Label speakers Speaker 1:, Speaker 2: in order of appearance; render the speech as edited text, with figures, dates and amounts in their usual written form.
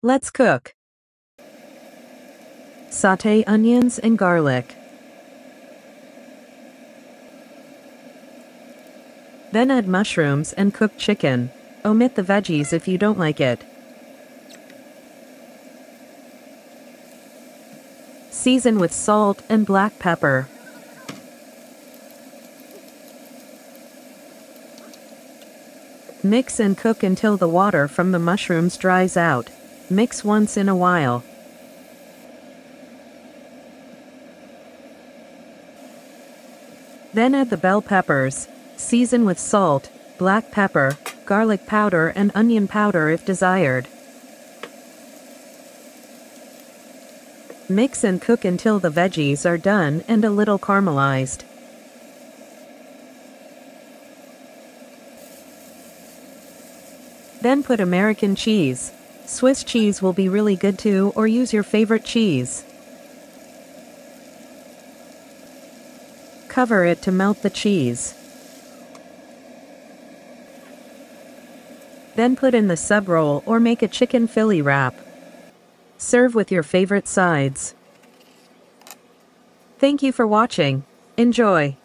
Speaker 1: Let's cook. Sauté onions and garlic. Then add mushrooms and cooked chicken. Omit the veggies if you don't like it. Season with salt and black pepper. Mix and cook until the water from the mushrooms dries out. Mix once in a while. Then add the bell peppers. Season with salt, black pepper, garlic powder and onion powder if desired. Mix and cook until the veggies are done and a little caramelized. Then put American cheese. Swiss cheese will be really good too, or use your favorite cheese. Cover it to melt the cheese. Then put in the sub roll or make a chicken Philly wrap. Serve with your favorite sides. Thank you for watching. Enjoy!